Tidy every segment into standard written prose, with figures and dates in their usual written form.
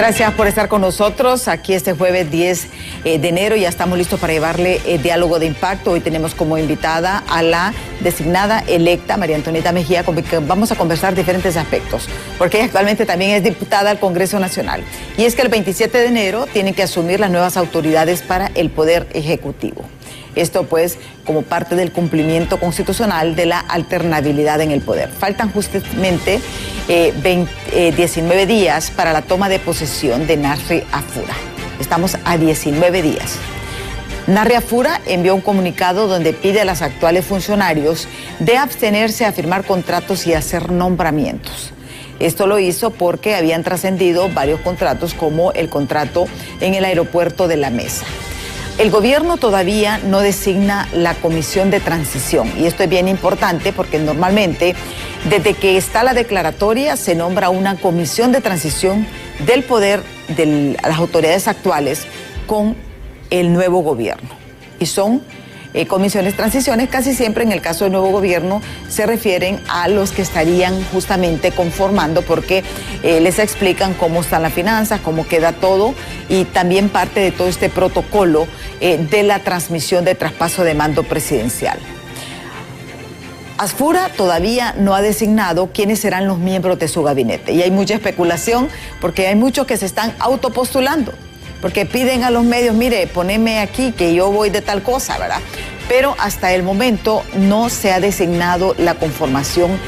Gracias por estar con nosotros aquí este jueves 10 de enero. Ya estamos listos para llevarle diálogo de impacto. Hoy tenemos como invitada a la designada electa, María Antonieta Mejía, con quien vamos a conversar diferentes aspectos, porque ella actualmente también es diputada al Congreso Nacional. Y es que el 27 de enero tienen que asumir las nuevas autoridades para el Poder Ejecutivo. Esto pues como parte del cumplimiento constitucional de la alternabilidad en el poder. Faltan justamente 19 días para la toma de posesión de Narri Afura. Estamos a 19 días. Narri Afura envió un comunicado donde pide a los actuales funcionarios de abstenerse a firmar contratos y hacer nombramientos. Esto lo hizo porque habían trascendido varios contratos, como el contrato en el aeropuerto de La Mesa. El gobierno todavía no designa la comisión de transición, y esto es bien importante porque normalmente desde que está la declaratoria se nombra una comisión de transición del poder de las autoridades actuales con el nuevo gobierno. Y son comisiones, transiciones, casi siempre en el caso del nuevo gobierno se refieren a los que estarían justamente conformando, porque les explican cómo están las finanzas, cómo queda todo, y también parte de todo este protocolo de la transmisión de traspaso de mando presidencial. Afura todavía no ha designado quiénes serán los miembros de su gabinete, y hay mucha especulación porque hay muchos que se están autopostulando, porque piden a los medios, mire, poneme aquí que yo voy de tal cosa, ¿verdad? Pero hasta el momento no se ha designado la conformación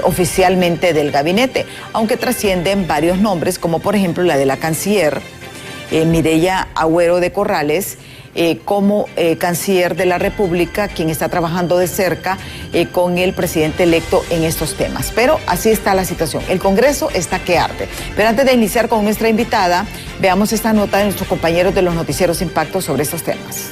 oficialmente del gabinete, aunque trascienden varios nombres, como por ejemplo la de la canciller Mireya Agüero de Corrales, como canciller de la República, quien está trabajando de cerca con el presidente electo en estos temas. Pero así está la situación. El Congreso está que arde. Pero antes de iniciar con nuestra invitada, veamos esta nota de nuestros compañeros de los noticieros Impacto sobre estos temas.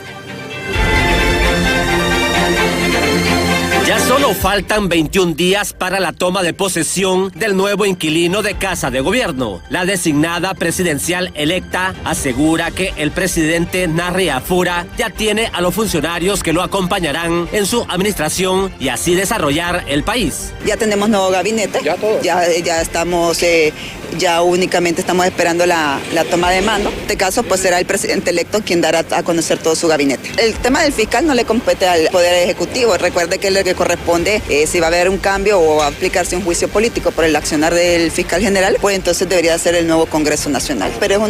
Ya solo faltan 21 días para la toma de posesión del nuevo inquilino de Casa de Gobierno. La designada presidencial electa asegura que el presidente Narri Afura ya tiene a los funcionarios que lo acompañarán en su administración y así desarrollar el país. Ya tenemos nuevo gabinete, ya estamos, ya únicamente estamos esperando la toma de mando. En este caso pues será el presidente electo quien dará a conocer todo su gabinete. El tema del fiscal no le compete al Poder Ejecutivo. Recuerde que lo que corresponde, si va a haber un cambio o va a aplicarse un juicio político por el accionar del fiscal general, pues entonces debería ser el nuevo Congreso Nacional. Pero es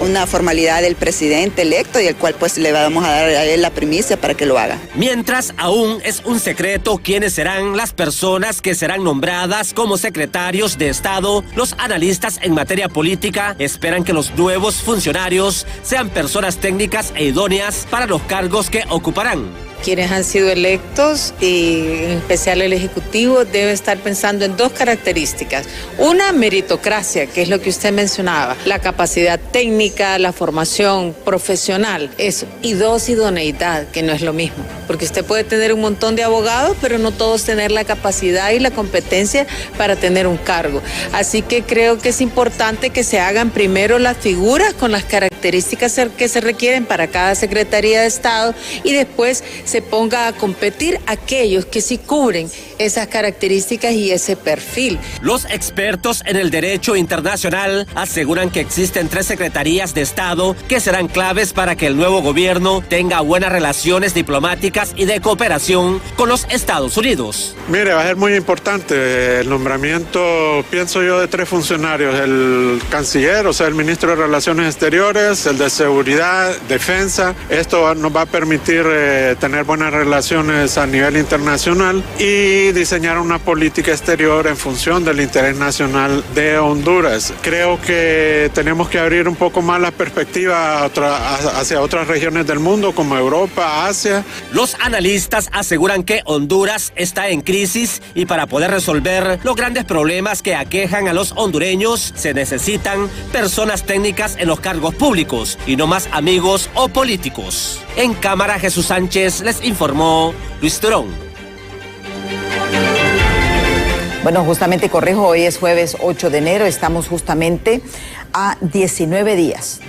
una formalidad del presidente electo y el cual pues le vamos a dar a él la primicia para que lo haga. Mientras aún es un secreto quiénes serán las personas que serán nombradas como secretarios de Estado, los analistas en materia política esperan que los nuevos funcionarios sean personas técnicas e idóneas para los cargos que ocuparán. Quienes han sido electos, y en especial el Ejecutivo, debe estar pensando en dos características. Una, meritocracia, que es lo que usted mencionaba, la capacidad técnica, la formación profesional, eso. Y dos, idoneidad, que no es lo mismo, porque usted puede tener un montón de abogados, pero no todos tener la capacidad y la competencia para tener un cargo. Así que creo que es importante que se hagan primero las figuras con las características que se requieren para cada Secretaría de Estado, y después se ponga a competir aquellos que sí cubren esas características y ese perfil. Los expertos en el derecho internacional aseguran que existen 3 secretarías de Estado que serán claves para que el nuevo gobierno tenga buenas relaciones diplomáticas y de cooperación con los Estados Unidos. Mire, va a ser muy importante el nombramiento, pienso yo, de 3 funcionarios: el canciller, o sea, el ministro de Relaciones Exteriores, el de Seguridad, Defensa. Esto nos va a permitir tener buenas relaciones a nivel internacional y diseñar una política exterior en función del interés nacional de Honduras. Creo que tenemos que abrir un poco más la perspectiva hacia otras regiones del mundo como Europa, Asia. Los analistas aseguran que Honduras está en crisis y para poder resolver los grandes problemas que aquejan a los hondureños se necesitan personas técnicas en los cargos públicos y no más amigos o políticos. En cámara, Jesús Sánchez les informó Luis Turón. Bueno, justamente corrijo, hoy es jueves 8 de enero, estamos justamente a 19 días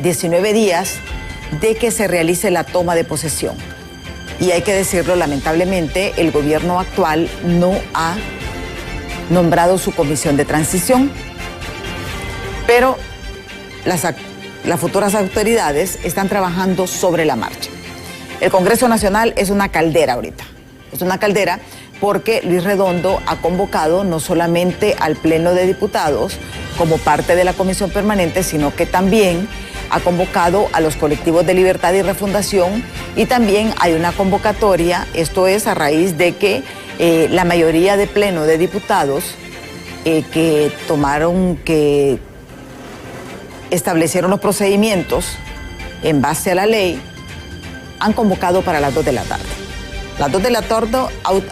de que se realice la toma de posesión. Y hay que decirlo, lamentablemente, el gobierno actual no ha nombrado su comisión de transición, pero las futuras autoridades están trabajando sobre la marcha. El Congreso Nacional es una caldera ahorita. Es una caldera porque Luis Redondo ha convocado no solamente al Pleno de Diputados como parte de la Comisión Permanente, sino que también ha convocado a los colectivos de Libertad y Refundación, y también hay una convocatoria, esto es a raíz de que la mayoría de Pleno de Diputados que establecieron los procedimientos en base a la ley, han convocado para las 2 de la tarde. Las 2 de la tarde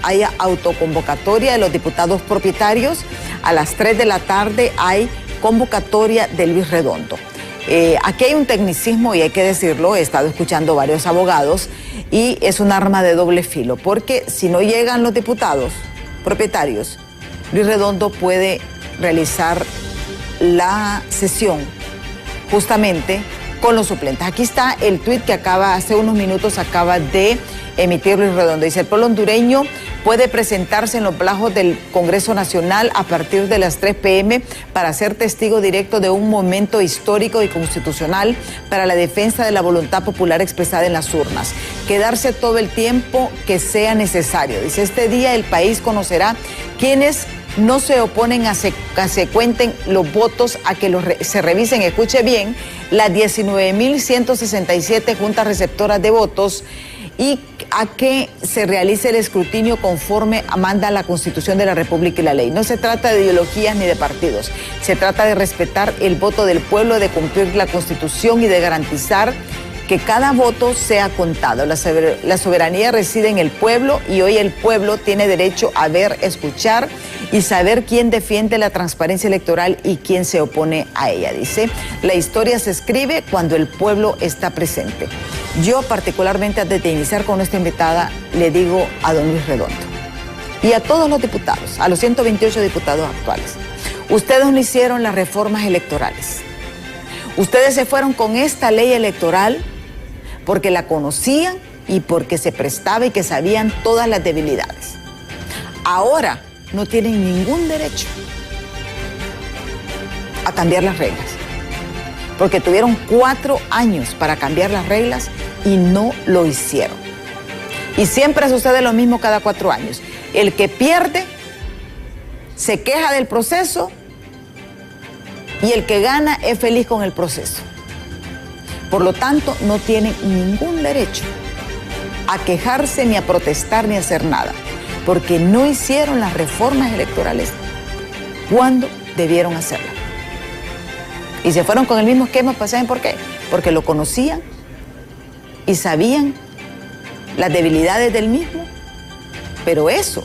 hay autoconvocatoria de los diputados propietarios. A las 3 de la tarde hay convocatoria de Luis Redondo. Aquí hay un tecnicismo y hay que decirlo, he estado escuchando varios abogados y es un arma de doble filo, porque si no llegan los diputados propietarios, Luis Redondo puede realizar la sesión justamente con los suplentes. Aquí está el tuit que hace unos minutos acaba de emitir Luis Redondo. Dice: el pueblo hondureño puede presentarse en los plazos del Congreso Nacional a partir de las 3 p.m. para ser testigo directo de un momento histórico y constitucional para la defensa de la voluntad popular expresada en las urnas. Quedarse todo el tiempo que sea necesario. Dice: este día el país conocerá quiénes no se oponen a que se cuenten los votos, a que se revisen, escuche bien, las 19.167 juntas receptoras de votos, y a que se realice el escrutinio conforme manda la Constitución de la República y la ley. No se trata de ideologías ni de partidos, se trata de respetar el voto del pueblo, de cumplir la Constitución y de garantizar que cada voto sea contado. La soberanía reside en el pueblo y hoy el pueblo tiene derecho a ver, escuchar y saber quién defiende la transparencia electoral y quién se opone a ella. Dice: la historia se escribe cuando el pueblo está presente. Yo particularmente, antes de iniciar con nuestra invitada, le digo a don Luis Redondo y a todos los diputados, a los 128 diputados actuales: ustedes no hicieron las reformas electorales. Ustedes se fueron con esta ley electoral porque la conocían y porque se prestaba y que sabían todas las debilidades. Ahora no tienen ningún derecho a cambiar las reglas, porque tuvieron 4 años para cambiar las reglas y no lo hicieron. Y siempre sucede lo mismo cada 4 años. El que pierde se queja del proceso y el que gana es feliz con el proceso. Por lo tanto, no tienen ningún derecho a quejarse, ni a protestar, ni a hacer nada, porque no hicieron las reformas electorales cuando debieron hacerlas. Y se fueron con el mismo esquema, ¿saben por qué? Porque lo conocían y sabían las debilidades del mismo, pero eso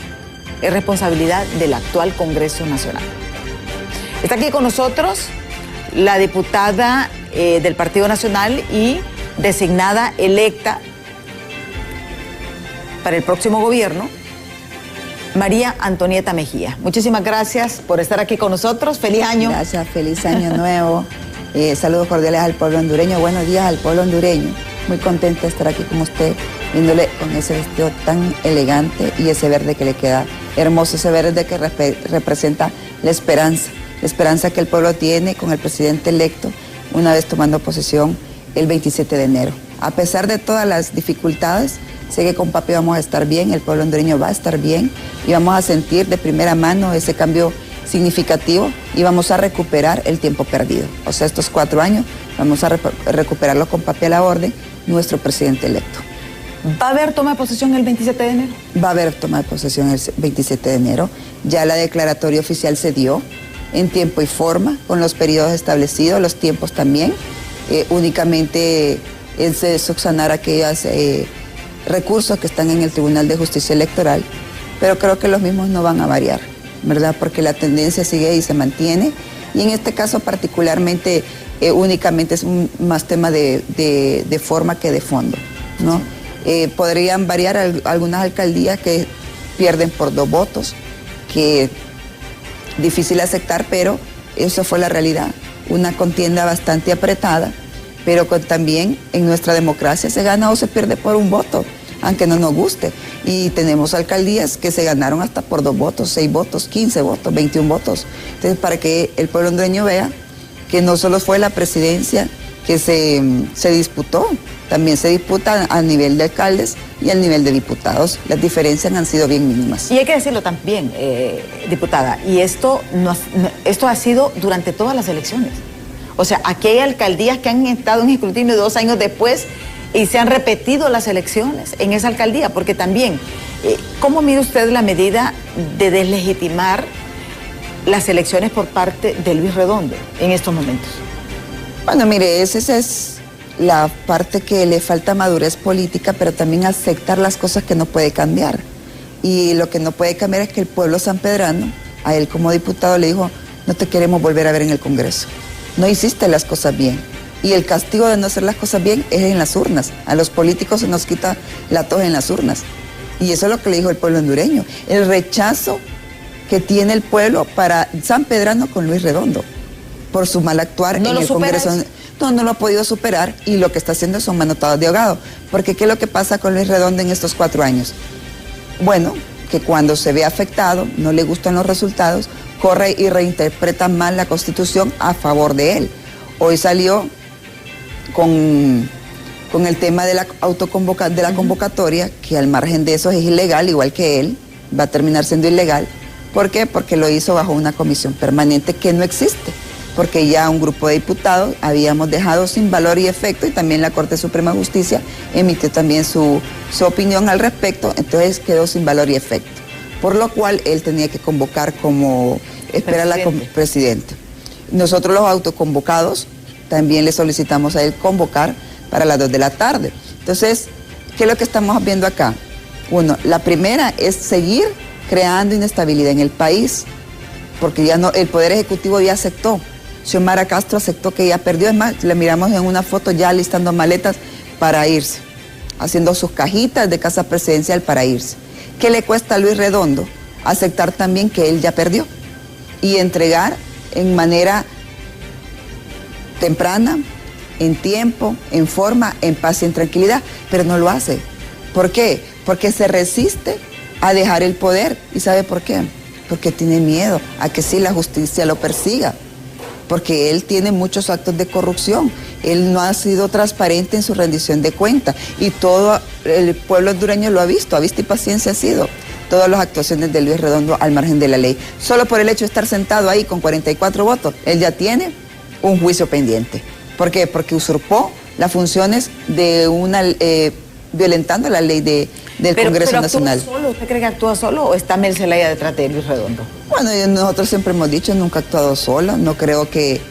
es responsabilidad del actual Congreso Nacional. Está aquí con nosotros la diputada del Partido Nacional y designada electa para el próximo gobierno, María Antonieta Mejía. Muchísimas gracias por estar aquí con nosotros. ¡Feliz año! Gracias, feliz año nuevo. Saludos cordiales al pueblo hondureño. Buenos días al pueblo hondureño. Muy contenta de estar aquí con usted, viéndole con ese vestido tan elegante y ese verde que le queda hermoso, ese verde que representa la esperanza que el pueblo tiene con el presidente electo una vez tomando posesión el 27 de enero. A pesar de todas las dificultades, sé que con papi vamos a estar bien, el pueblo hondureño va a estar bien y vamos a sentir de primera mano ese cambio significativo y vamos a recuperar el tiempo perdido. O sea, estos 4 años vamos a recuperarlo con papi a la orden, nuestro presidente electo. ¿Va a haber toma de posesión el 27 de enero? Va a haber toma de posesión el 27 de enero. Ya la declaratoria oficial se dio en tiempo y forma, con los periodos establecidos, los tiempos también. Únicamente es de subsanar aquellos recursos que están en el Tribunal de Justicia Electoral, pero creo que los mismos no van a variar, ¿verdad? Porque la tendencia sigue y se mantiene, y en este caso particularmente únicamente es más tema de forma que de fondo, ¿no? Podrían variar algunas alcaldías que pierden por 2 votos, que difícil aceptar, pero eso fue la realidad. Una contienda bastante apretada, pero también en nuestra democracia se gana o se pierde por 1 voto, aunque no nos guste. Y tenemos alcaldías que se ganaron hasta por 2 votos, 6 votos, 15 votos, 21 votos. Entonces, para que el pueblo hondureño vea que no solo fue la presidencia que se disputó. También se disputa a nivel de alcaldes y a nivel de diputados. Las diferencias han sido bien mínimas. Y hay que decirlo también, diputada, y esto ha sido durante todas las elecciones. O sea, aquí hay alcaldías que han estado en escrutinio 2 años después y se han repetido las elecciones en esa alcaldía, porque también, ¿cómo mide usted la medida de deslegitimar las elecciones por parte de Luis Redondo en estos momentos? Bueno, mire, esa es la parte que le falta madurez política, pero también aceptar las cosas que no puede cambiar. Y lo que no puede cambiar es que el pueblo sanpedrano, a él como diputado le dijo, no te queremos volver a ver en el Congreso. No hiciste las cosas bien. Y el castigo de no hacer las cosas bien es en las urnas. A los políticos se nos quita la tos en las urnas. Y eso es lo que le dijo el pueblo hondureño. El rechazo que tiene el pueblo para sanpedrano con Luis Redondo por su mal actuar en el Congreso. No lo ha podido superar, y lo que está haciendo son manotadas de ahogado. Porque ¿qué es lo que pasa con Luis Redondo en estos 4 años? Bueno, que cuando se ve afectado, no le gustan los resultados, corre y reinterpreta mal la Constitución a favor de él. Hoy salió con el tema de la convocatoria, que al margen de eso es ilegal, igual que él, va a terminar siendo ilegal. ¿Por qué? Porque lo hizo bajo una comisión permanente que no existe, porque ya un grupo de diputados habíamos dejado sin valor y efecto, y también la Corte Suprema de Justicia emitió también su opinión al respecto, entonces quedó sin valor y efecto. Por lo cual él tenía que convocar como presidente. Nosotros los autoconvocados también le solicitamos a él convocar para las 2 de la tarde. Entonces, ¿qué es lo que estamos viendo acá? Uno, la primera es seguir creando inestabilidad en el país, porque ya no, el Poder Ejecutivo ya aceptó. Xiomara Castro aceptó que ya perdió, es más, le miramos en una foto ya listando maletas para irse, haciendo sus cajitas de casa presidencial para irse. ¿Qué le cuesta a Luis Redondo? Aceptar también que él ya perdió y entregar en manera temprana, en tiempo, en forma, en paz y en tranquilidad, pero no lo hace. ¿Por qué? Porque se resiste a dejar el poder. ¿Y sabe por qué? Porque tiene miedo a que sí la justicia lo persiga, porque él tiene muchos actos de corrupción, él no ha sido transparente en su rendición de cuentas, y todo el pueblo hondureño lo ha visto y paciencia ha sido todas las actuaciones de Luis Redondo al margen de la ley. Solo por el hecho de estar sentado ahí con 44 votos, él ya tiene un juicio pendiente. ¿Por qué? Porque usurpó las funciones de violentando la ley del Congreso Nacional. Solo, ¿usted cree que actúa solo o está Mel Zelaya detrás de Luis Redondo? Bueno, nosotros siempre hemos dicho, nunca ha actuado solo. No creo que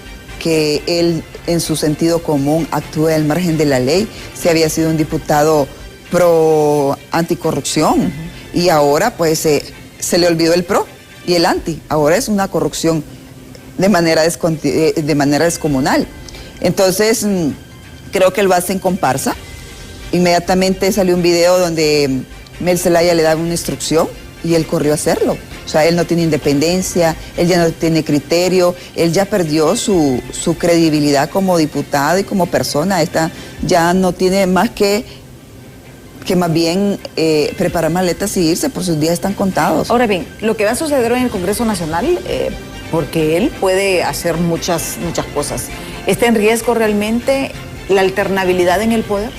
él en su sentido común actúe al margen de la ley. Si había sido un diputado pro anticorrupción, y ahora pues se le olvidó el pro y el anti. Ahora es una corrupción de manera descomunal. Entonces, creo que él lo hace en comparsa. Inmediatamente salió un video donde Mel Zelaya le daba una instrucción y él corrió a hacerlo. O sea, él no tiene independencia, él ya no tiene criterio, él ya perdió su credibilidad como diputado y como persona. Ya no tiene más que más bien preparar maletas y irse, por sus días están contados. Ahora bien, lo que va a suceder en el Congreso Nacional, porque él puede hacer muchas cosas, ¿está en riesgo realmente la alternabilidad en el poder?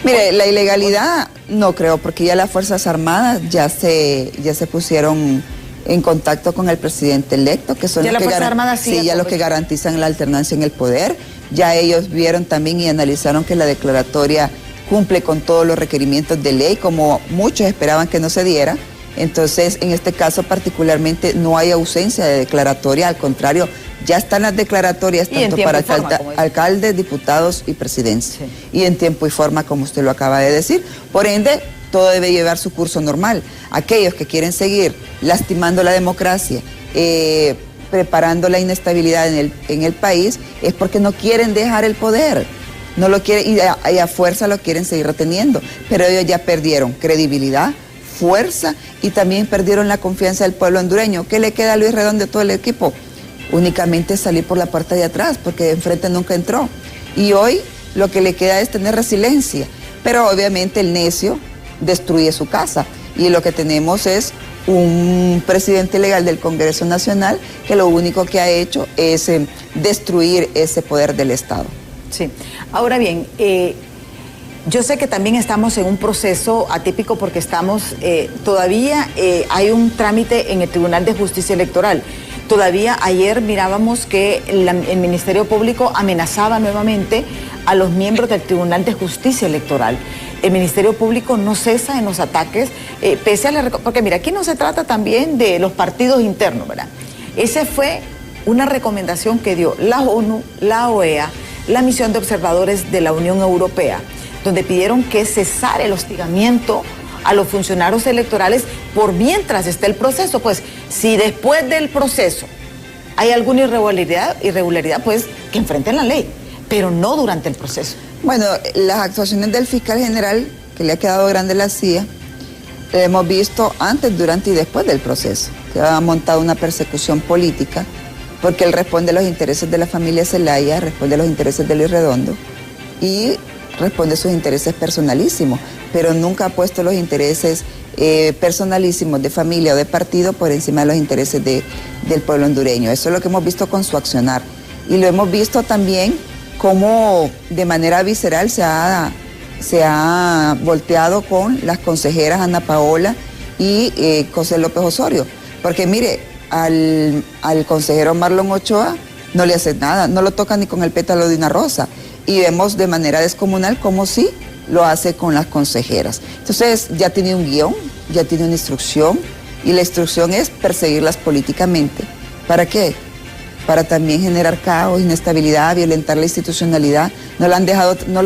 Mire, la ilegalidad no creo, porque ya las Fuerzas Armadas ya se pusieron en contacto con el presidente electo, que son los que garantizan la alternancia en el poder. Ya ellos vieron también y analizaron que la declaratoria cumple con todos los requerimientos de ley, como muchos esperaban que no se diera. Entonces, en este caso particularmente no hay ausencia de declaratoria, al contrario, ya están las declaratorias tanto para alcaldes, diputados y presidencia. Sí. Y en tiempo y forma, como usted lo acaba de decir. Por ende, todo debe llevar su curso normal. Aquellos que quieren seguir lastimando la democracia, preparando la inestabilidad en el país, es porque no quieren dejar el poder. No lo quieren, y a fuerza lo quieren seguir reteniendo. Pero ellos ya perdieron credibilidad, fuerza, y también perdieron la confianza del pueblo hondureño. ¿Qué le queda a Luis Redondo de todo el equipo? Únicamente salir por la puerta de atrás, porque de enfrente nunca entró. Y hoy lo que le queda es tener resiliencia. Pero obviamente el necio destruye su casa. Y lo que tenemos es un presidente legal del Congreso Nacional que lo único que ha hecho es destruir ese poder del Estado. Sí. Ahora bien, yo sé que también estamos en un proceso atípico porque estamos, todavía hay un trámite en el Tribunal de Justicia Electoral. Todavía ayer mirábamos que el Ministerio Público amenazaba nuevamente a los miembros del Tribunal de Justicia Electoral. El Ministerio Público no cesa en los ataques, pese a porque mira, aquí no se trata también de los partidos internos, ¿verdad? Esa fue una recomendación que dio la ONU, la OEA, la misión de observadores de la Unión Europea, donde pidieron que cesara el hostigamiento a los funcionarios electorales por mientras esté el proceso. Pues si después del proceso hay alguna irregularidad, pues que enfrenten la ley, pero no durante el proceso. Bueno, las actuaciones del fiscal general, que le ha quedado grande la CIA, hemos visto antes, durante y después del proceso, que ha montado una persecución política, porque él responde a los intereses de la familia Zelaya, responde a los intereses de Luis Redondo y responde a sus intereses personalísimos, pero nunca ha puesto los intereses personalísimos de familia o de partido por encima de los intereses del pueblo hondureño. Eso es lo que hemos visto con su accionar. Y lo hemos visto también cómo de manera visceral se ha volteado con las consejeras Ana Paola y José López Osorio. Porque mire, al consejero Marlon Ochoa no le hace nada, no lo toca ni con el pétalo de una rosa. Y vemos de manera descomunal cómo sí lo hace con las consejeras. Entonces ya tiene un guión, ya tiene una instrucción, y la instrucción es perseguirlas políticamente. ¿Para qué? Para también generar caos, inestabilidad, violentar la institucionalidad. No las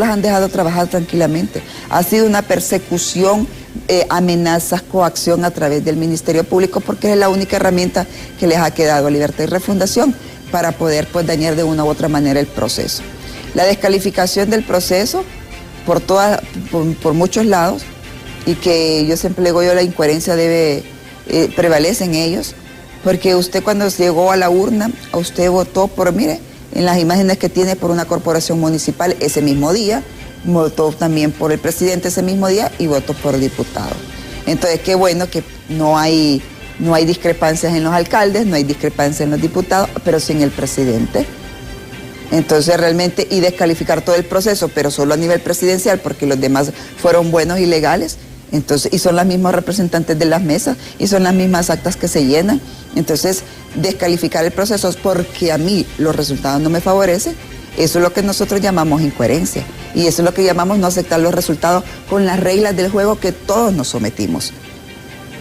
han dejado trabajar tranquilamente. Ha sido una persecución, amenazas, coacción a través del Ministerio Público, porque es la única herramienta que les ha quedado a Libertad y Refundación para poder pues dañar de una u otra manera el proceso. La descalificación del proceso por muchos lados, y que yo siempre le digo, la incoherencia prevalece en ellos, porque usted cuando llegó a la urna, usted votó por, mire, en las imágenes que tiene, por una corporación municipal ese mismo día, votó también por el presidente ese mismo día y votó por diputado. Entonces, qué bueno que no hay discrepancias en los alcaldes, no hay discrepancias en los diputados, pero sí en el presidente. Entonces realmente, y descalificar todo el proceso, pero solo a nivel presidencial, porque los demás fueron buenos y legales, entonces, y son las mismas representantes de las mesas, y son las mismas actas que se llenan. Entonces, descalificar el proceso es porque a mí los resultados no me favorecen. Eso es lo que nosotros llamamos incoherencia, y eso es lo que llamamos no aceptar los resultados con las reglas del juego que todos nos sometimos.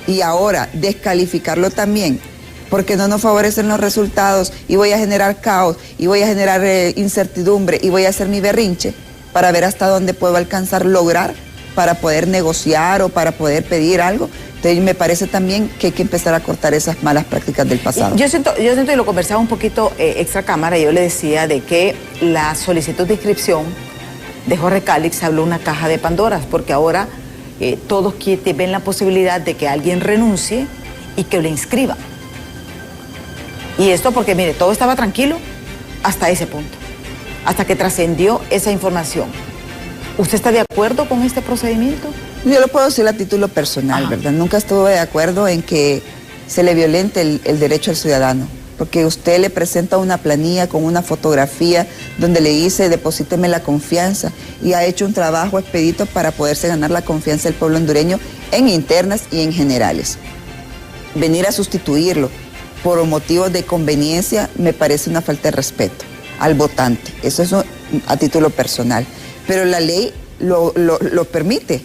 Y ahora, descalificarlo también, porque no nos favorecen los resultados, y voy a generar caos, y voy a generar incertidumbre, y voy a hacer mi berrinche para ver hasta dónde puedo lograr, para poder negociar o para poder pedir algo. Entonces me parece también que hay que empezar a cortar esas malas prácticas del pasado. Yo siento y lo conversaba un poquito extra cámara, yo le decía de que la solicitud de inscripción de Jorge Cálix habló una caja de Pandoras, porque ahora todos ven la posibilidad de que alguien renuncie y que le inscriban. Y esto porque, mire, todo estaba tranquilo hasta ese punto, hasta que trascendió esa información. ¿Usted está de acuerdo con este procedimiento? Yo lo puedo decir a título personal, ¿verdad? Nunca estuve de acuerdo en que se le violente el derecho al ciudadano, porque usted le presenta una planilla con una fotografía donde le dice, deposíteme la confianza, y ha hecho un trabajo expedito para poderse ganar la confianza del pueblo hondureño en internas y en generales. Venir a sustituirlo por motivos de conveniencia me parece una falta de respeto al votante. Eso es a título personal. Pero la ley lo permite.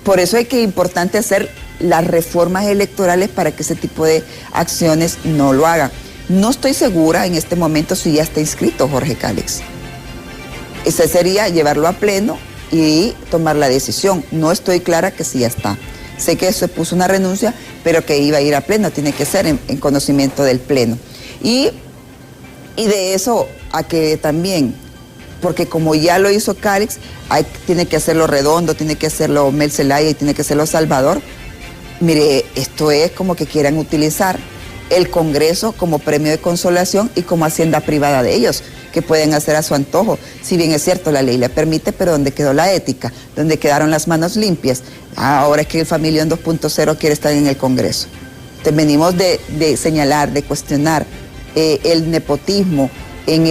Por eso es importante hacer las reformas electorales para que ese tipo de acciones no lo hagan. No estoy segura en este momento si ya está inscrito Jorge Cálix. Ese sería llevarlo a pleno y tomar la decisión. No estoy clara que sí ya está. Sé que se puso una renuncia, pero que iba a ir a pleno, tiene que ser en conocimiento del pleno. Y de eso a que también, porque como ya lo hizo Cálix, tiene que hacerlo Redondo, tiene que hacerlo Mel Zelaya y tiene que hacerlo Salvador. Mire, esto es como que quieran utilizar el Congreso como premio de consolación y como hacienda privada de ellos, que pueden hacer a su antojo. Si bien es cierto, la ley le permite, pero ¿dónde quedó la ética? ¿Dónde quedaron las manos limpias? Ahora es que el Familión 2.0 quiere estar en el Congreso. Entonces venimos de señalar, de cuestionar el nepotismo en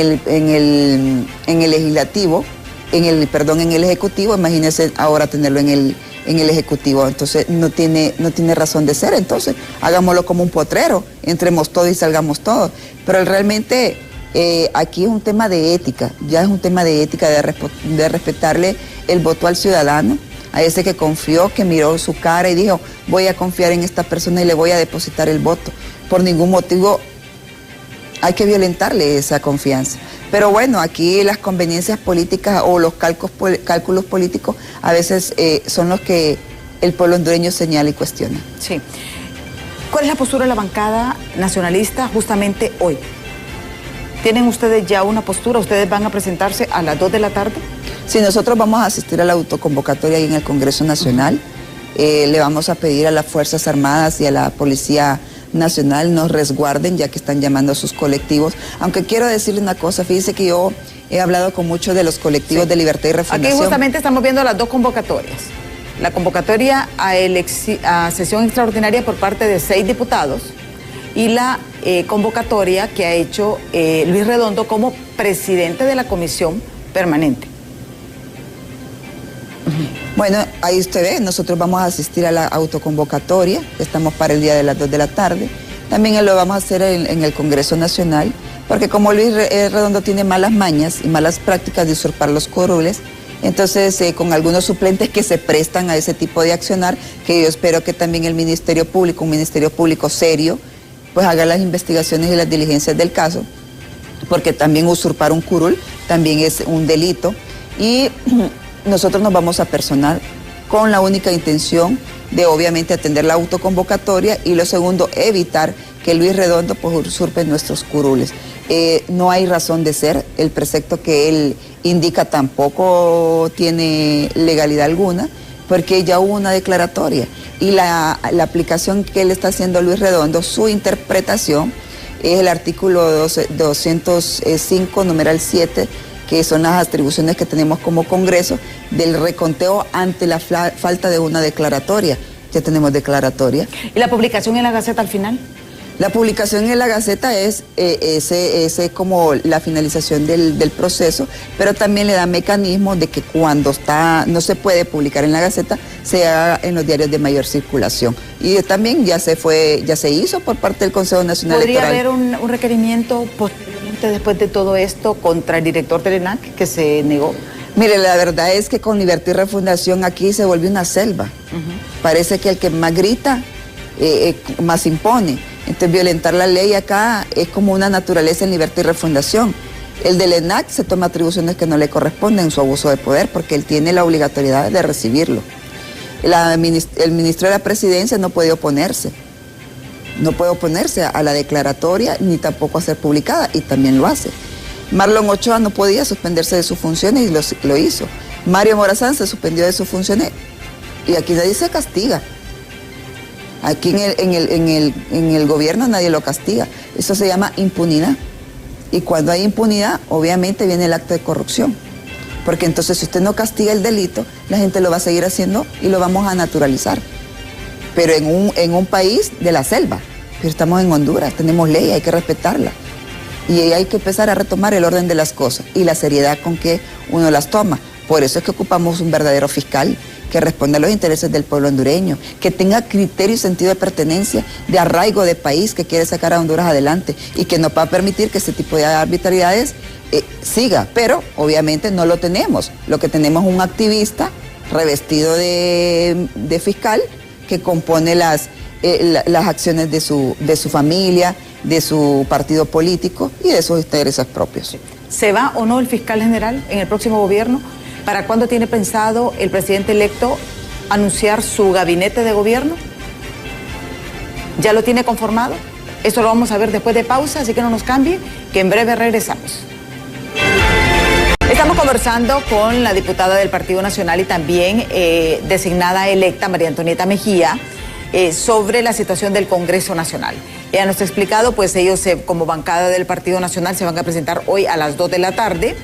el legislativo, en el ejecutivo, imagínense ahora tenerlo en el ejecutivo. Entonces no tiene razón de ser. Entonces hagámoslo como un potrero, entremos todos y salgamos todos. Pero realmente aquí es un tema de ética, ya es un tema de ética, de respetarle el voto al ciudadano, a ese que confió, que miró su cara y dijo, voy a confiar en esta persona y le voy a depositar el voto. Por ningún motivo hay que violentarle esa confianza. Pero bueno, aquí las conveniencias políticas o los cálculos políticos a veces son los que el pueblo hondureño señala y cuestiona. Sí. ¿Cuál es la postura de la bancada nacionalista justamente hoy? ¿Tienen ustedes ya una postura? ¿Ustedes van a presentarse a las 2 de la tarde? Sí, nosotros vamos a asistir a la autoconvocatoria ahí en el Congreso Nacional. Le vamos a pedir a las Fuerzas Armadas y a la Policía Nacional nos resguarden, ya que están llamando a sus colectivos. Aunque quiero decirle una cosa, fíjese que yo he hablado con muchos de los colectivos de Libertad y Refundación. Aquí justamente estamos viendo las dos convocatorias. La convocatoria a sesión extraordinaria por parte de 6 diputados y la convocatoria que ha hecho Luis Redondo como presidente de la comisión permanente. Bueno, ahí usted ve, nosotros vamos a asistir a la autoconvocatoria, estamos para el día de las 2 de la tarde. También lo vamos a hacer en el Congreso Nacional, porque como Luis Redondo tiene malas mañas y malas prácticas de usurpar los curules, entonces con algunos suplentes que se prestan a ese tipo de accionar, que yo espero que también el Ministerio Público, un Ministerio Público serio, pues haga las investigaciones y las diligencias del caso, porque también usurpar un curul también es un delito. Y nosotros nos vamos a personar con la única intención de obviamente atender la autoconvocatoria y lo segundo, evitar que Luis Redondo pues usurpe nuestros curules. No hay razón de ser, el precepto que él indica tampoco tiene legalidad alguna, porque ya hubo una declaratoria y la aplicación que él está haciendo a Luis Redondo, su interpretación es el artículo 205, numeral 7, que son las atribuciones que tenemos como Congreso del reconteo ante la falta de una declaratoria. Ya tenemos declaratoria. ¿Y la publicación en la Gaceta al final? La publicación en la Gaceta es como la finalización del proceso, pero también le da mecanismo de que cuando no se puede publicar en la Gaceta, se haga en los diarios de mayor circulación. Y también ya se hizo por parte del Consejo Nacional Electoral. ¿Podría haber un requerimiento posteriormente después de todo esto contra el director del ENAC que se negó? Mire, la verdad es que con Libertad y Refundación aquí se volvió una selva. Parece que el que más grita, más impone. Entonces violentar la ley acá es como una naturaleza en Libertad y Refundación. El del ENAC se toma atribuciones que no le corresponden en su abuso de poder porque él tiene la obligatoriedad de recibirlo. El ministro de la Presidencia no puede oponerse. No puede oponerse a la declaratoria ni tampoco a ser publicada y también lo hace. Marlon Ochoa no podía suspenderse de sus funciones y lo hizo. Mario Morazán se suspendió de sus funciones y aquí nadie se castiga. Aquí en el gobierno nadie lo castiga. Eso se llama impunidad. Y cuando hay impunidad, obviamente viene el acto de corrupción. Porque entonces si usted no castiga el delito, la gente lo va a seguir haciendo y lo vamos a naturalizar. Pero en un país de la selva. Pero estamos en Honduras, tenemos ley, hay que respetarla. Y hay que empezar a retomar el orden de las cosas y la seriedad con que uno las toma. Por eso es que ocupamos un verdadero fiscal que responda a los intereses del pueblo hondureño, que tenga criterio y sentido de pertenencia, de arraigo de país, que quiere sacar a Honduras adelante y que no va a permitir que este tipo de arbitrariedades siga. Pero obviamente no lo tenemos. Lo que tenemos es un activista revestido de fiscal que compone las acciones de su familia, de su partido político y de sus intereses propios. ¿Se va o no el fiscal general en el próximo gobierno? ¿Para cuándo tiene pensado el presidente electo anunciar su gabinete de gobierno? ¿Ya lo tiene conformado? Eso lo vamos a ver después de pausa, así que no nos cambie, que en breve regresamos. Estamos conversando con la diputada del Partido Nacional y también designada electa, María Antonieta Mejía, sobre la situación del Congreso Nacional. Ella nos ha explicado, pues ellos como bancada del Partido Nacional se van a presentar hoy a las 2 de la tarde.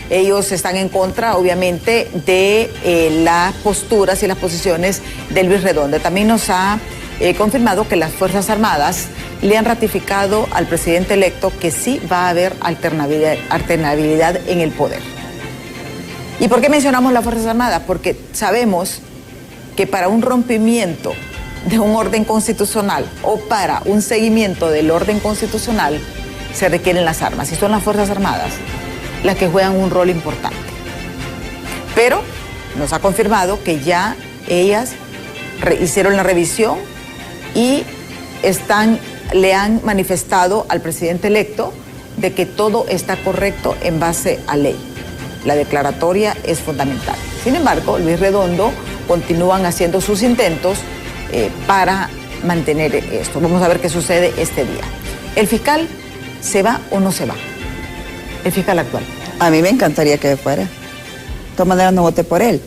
Ellos están en contra, obviamente, de las posturas y las posiciones de Luis Redondo. También nos ha confirmado que las Fuerzas Armadas le han ratificado al presidente electo que sí va a haber alternabilidad en el poder. ¿Y por qué mencionamos las Fuerzas Armadas? Porque sabemos que para un rompimiento de un orden constitucional o para un seguimiento del orden constitucional se requieren las armas, y son las Fuerzas Armadas las que juegan un rol importante. Pero nos ha confirmado que ya ellas hicieron la revisión y le han manifestado al presidente electo de que todo está correcto en base a ley. La declaratoria es fundamental. Sin embargo, Luis Redondo continúan haciendo sus intentos para mantener esto. Vamos a ver qué sucede este día. ¿El fiscal se va o no se va? El fiscal actual. A mí me encantaría que fuera. De todas maneras no voté por él.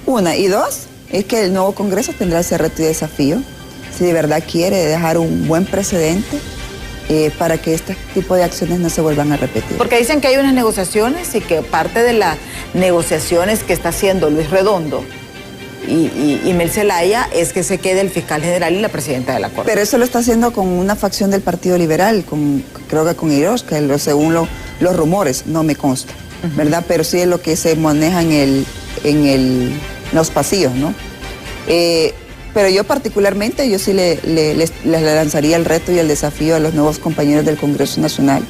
Una. Y dos, es que el nuevo Congreso tendrá ese reto y desafío, si de verdad quiere dejar un buen precedente para que este tipo de acciones no se vuelvan a repetir. Porque dicen que hay unas negociaciones y que parte de las negociaciones que está haciendo Luis Redondo y Mel Zelaya es que se quede el fiscal general y la presidenta de la Corte. Pero eso lo está haciendo con una facción del Partido Liberal, creo que con Iros, que según los rumores, no me consta, ¿verdad? Pero sí es lo que se maneja en los pasillos, ¿no? Pero yo particularmente, yo sí les lanzaría el reto y el desafío a los nuevos compañeros del Congreso Nacional,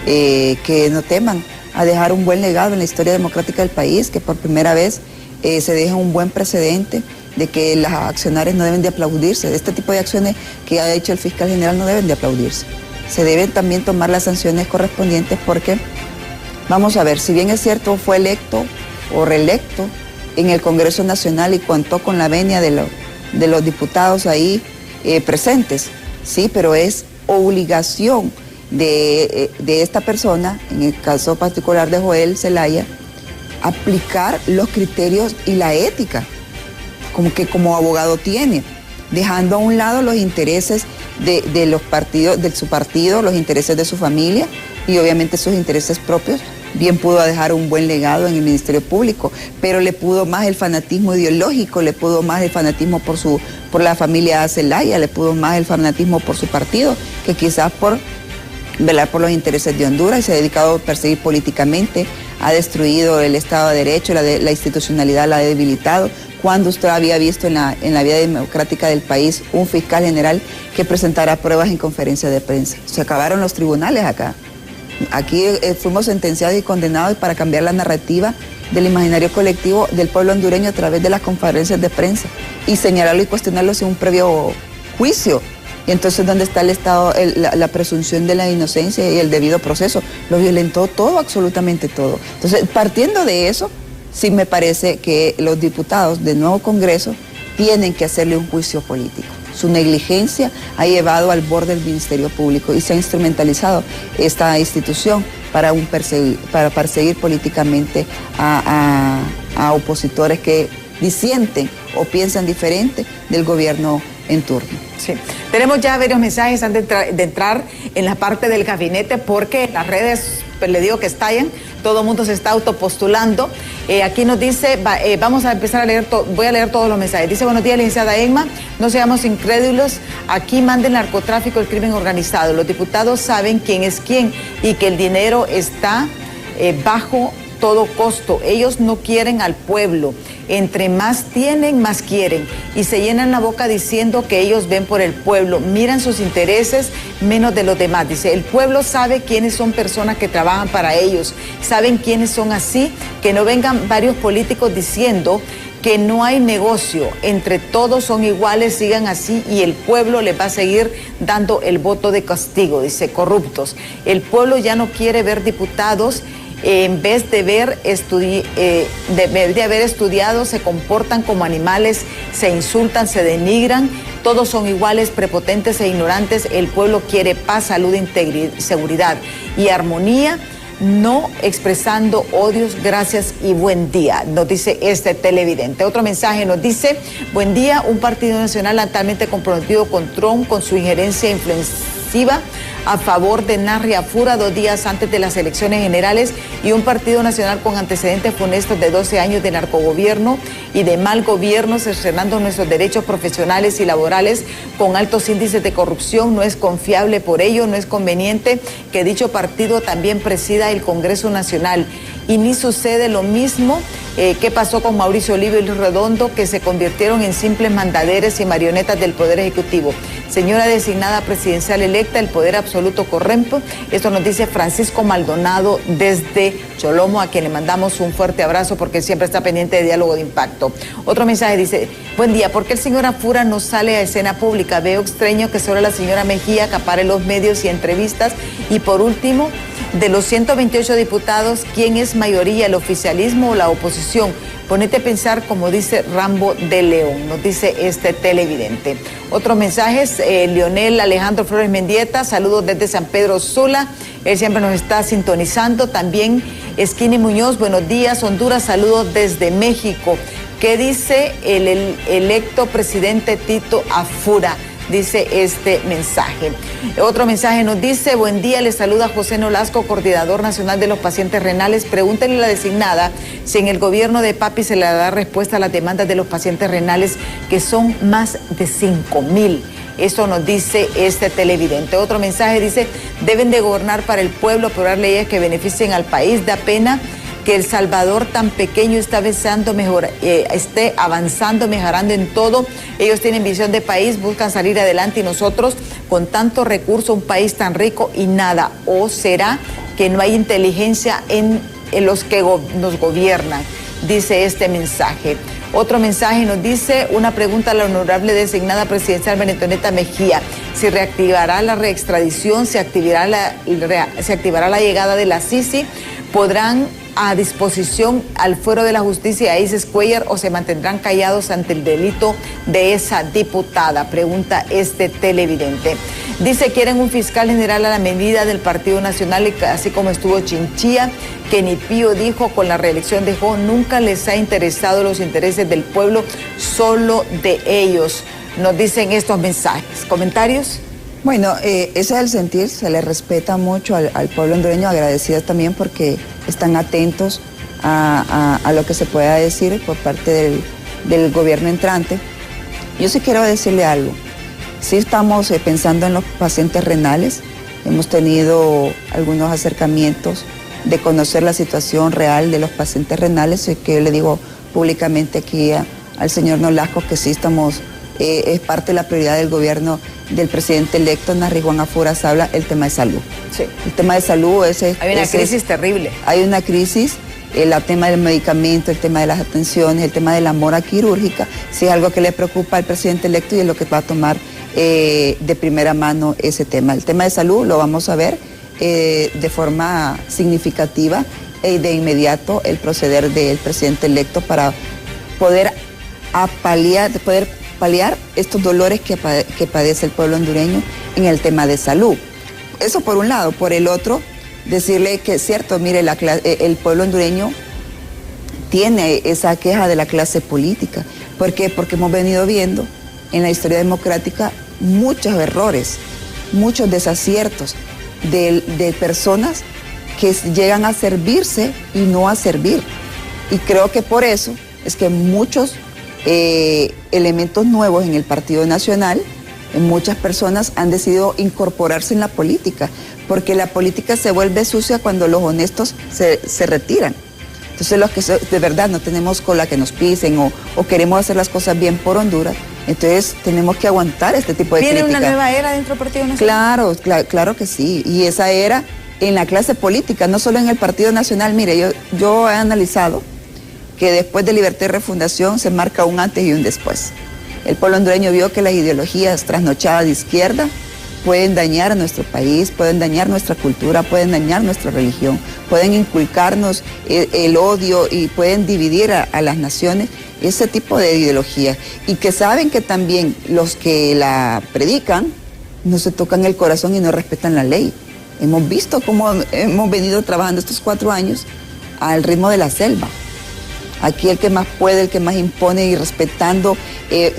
que no teman a dejar un buen legado en la historia democrática del país, que por primera vez se deja un buen precedente de que las accionarias no deben de aplaudirse. Este tipo de acciones que ha hecho el fiscal general no deben de aplaudirse. Se deben también tomar las sanciones correspondientes porque, vamos a ver, si bien es cierto fue electo o reelecto en el Congreso Nacional y contó con la venia de los diputados ahí presentes, sí, pero es obligación de esta persona, en el caso particular de Joel Zelaya, aplicar los criterios y la ética como abogado tiene, dejando a un lado los intereses de los partidos, de su partido, los intereses de su familia y obviamente sus intereses propios. Bien pudo dejar un buen legado en el Ministerio Público, pero le pudo más el fanatismo ideológico, le pudo más el fanatismo por la familia Zelaya, le pudo más el fanatismo por su partido, que quizás por velar por los intereses de Honduras, y se ha dedicado a perseguir políticamente, ha destruido el Estado de Derecho, la institucionalidad la ha debilitado. Cuando usted había visto en la vida democrática del país un fiscal general que presentara pruebas en conferencia de prensa? Se acabaron los tribunales acá. Aquí fuimos sentenciados y condenados para cambiar la narrativa del imaginario colectivo del pueblo hondureño a través de las conferencias de prensa y señalarlo y cuestionarlo sin un previo juicio. Y entonces, ¿dónde está el Estado, la presunción de la inocencia y el debido proceso? Lo violentó todo, absolutamente todo. Entonces, partiendo de eso, sí me parece que los diputados del nuevo Congreso tienen que hacerle un juicio político. Su negligencia ha llevado al borde del Ministerio Público y se ha instrumentalizado esta institución para perseguir políticamente a opositores que disienten o piensan diferente del gobierno en turno. Sí. Tenemos ya varios mensajes antes de entrar en la parte del gabinete, porque las redes, pues, le digo que estallan, todo el mundo se está autopostulando. Aquí nos dice, vamos a empezar a leer, voy a leer todos los mensajes. Dice: buenos días, licenciada Emma, no seamos incrédulos, aquí manda el narcotráfico, el crimen organizado. Los diputados saben quién es quién y que el dinero está bajo todo costo. Ellos no quieren al pueblo. Entre más tienen, más quieren. Y se llenan la boca diciendo que ellos ven por el pueblo, miran sus intereses menos de los demás. Dice, el pueblo sabe quiénes son personas que trabajan para ellos, saben quiénes son así, que no vengan varios políticos diciendo que no hay negocio, entre todos son iguales, sigan así y el pueblo les va a seguir dando el voto de castigo. Dice, corruptos. El pueblo ya no quiere ver diputados. En vez de haber estudiado, se comportan como animales, se insultan, se denigran, todos son iguales, prepotentes e ignorantes. El pueblo quiere paz, salud, integridad, seguridad y armonía, no expresando odios. Gracias y buen día, nos dice este televidente. Otro mensaje nos dice: buen día, un partido nacional altamente comprometido con Trump, con su injerencia influenciva, a favor de Narri Afura 2 días antes de las elecciones generales y un partido nacional con antecedentes funestos de 12 años de narcogobierno y de mal gobierno, cercenando nuestros derechos profesionales y laborales con altos índices de corrupción. No es confiable, por ello no es conveniente que dicho partido también presida el Congreso Nacional. Y ni sucede lo mismo que pasó con Mauricio Olivo y Luis Redondo, que se convirtieron en simples mandaderes y marionetas del Poder Ejecutivo. Señora designada presidencial electa, el poder absoluto corrompe. Esto nos dice Francisco Maldonado desde Cholomo, a quien le mandamos un fuerte abrazo porque siempre está pendiente de Diálogo de Impacto. Otro mensaje dice: buen día, ¿por qué el señor Afura no sale a escena pública? Veo extraño que solo la señora Mejía acapare los medios y entrevistas. Y por último, de los 128 diputados, ¿quién es mayoría, el oficialismo o la oposición? Ponete a pensar, como dice Rambo de León, nos dice este televidente. Otro mensaje es Leonel Alejandro Flores Mendieta, saludos desde San Pedro Sula, él siempre nos está sintonizando. También Esquini Muñoz, buenos días Honduras, saludos desde México. ¿Qué dice el electo presidente Tito Afura? Dice este mensaje. Otro mensaje nos dice: buen día, le saluda José Nolasco, coordinador nacional de los pacientes renales. Pregúntenle a la designada si en el gobierno de Papi se le da respuesta a las demandas de los pacientes renales, que son más de 5,000. Eso nos dice este televidente. Otro mensaje dice: deben de gobernar para el pueblo, aprobar leyes que beneficien al país. Da pena que El Salvador, tan pequeño, esté avanzando, mejorando en todo. Ellos tienen visión de país, buscan salir adelante, y nosotros con tanto recurso, un país tan rico y nada. ¿O será que no hay inteligencia en los que nos gobiernan? Dice este mensaje. Otro mensaje nos dice: una pregunta a la honorable designada presidencial Benettoneta Mejía: ¿se reactivará la reextradición? ¿Se activará la llegada de la Sisi? ¿Podrán a disposición al fuero de la justicia a Isis Cuellar o se mantendrán callados ante el delito de esa diputada? Pregunta este televidente. Dice: quieren un fiscal general a la medida del Partido Nacional, así como estuvo Chinchilla, que ni Pío dijo con la reelección de Jo. Nunca les ha interesado los intereses del pueblo, solo de ellos. Nos dicen estos mensajes. ¿Comentarios? Bueno, ese es el sentir, se le respeta mucho al pueblo hondureño, agradecidas también porque están atentos a lo que se pueda decir por parte del gobierno entrante. Yo sí quiero decirle algo. Sí estamos pensando en los pacientes renales, hemos tenido algunos acercamientos de conocer la situación real de los pacientes renales, y que yo le digo públicamente aquí al señor Nolasco que sí estamos, es parte de la prioridad del gobierno del presidente electo Narri Juan Afura Sabla, el tema de salud. Sí. El tema de salud hay una crisis terrible. Hay una crisis, el tema del medicamento, el tema de las atenciones, el tema de la mora quirúrgica, sí es algo que le preocupa al presidente electo y es lo que va a tomar de primera mano ese tema. El tema de salud lo vamos a ver de forma significativa y de inmediato el proceder del presidente electo para poder paliar estos dolores que padece el pueblo hondureño en el tema de salud. Eso por un lado. Por el otro, decirle que es cierto, mire, el pueblo hondureño tiene esa queja de la clase política. ¿Por qué? Porque hemos venido viendo en la historia democrática muchos errores, muchos desaciertos de personas que llegan a servirse y no a servir. Y creo que por eso es que muchos elementos nuevos en el Partido Nacional, muchas personas han decidido incorporarse en la política, porque la política se vuelve sucia cuando los honestos se retiran. Entonces los que de verdad no tenemos cola que nos pisen o queremos hacer las cosas bien por Honduras, entonces tenemos que aguantar este tipo de crítica. ¿Viene una nueva era dentro del Partido Nacional? Claro que sí, y esa era en la clase política, no solo en el Partido Nacional. Mire, yo he analizado que después de Libertad y Refundación se marca un antes y un después. El pueblo hondureño vio que las ideologías trasnochadas de izquierda pueden dañar a nuestro país, pueden dañar nuestra cultura, pueden dañar nuestra religión, pueden inculcarnos el odio y pueden dividir a las naciones, ese tipo de ideología. Y que saben que también los que la predican no se tocan el corazón y no respetan la ley. Hemos visto cómo hemos venido trabajando estos 4 años al ritmo de la selva. Aquí el que más puede, el que más impone y respetando,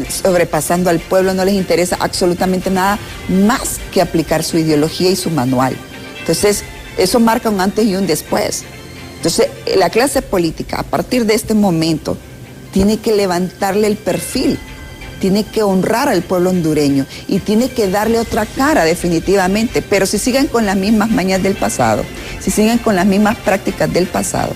sobrepasando al pueblo, no les interesa absolutamente nada más que aplicar su ideología y su manual. Entonces, eso marca un antes y un después. Entonces, la clase política, a partir de este momento, tiene que levantarle el perfil, tiene que honrar al pueblo hondureño y tiene que darle otra cara definitivamente. Pero si siguen con las mismas mañas del pasado, si siguen con las mismas prácticas del pasado,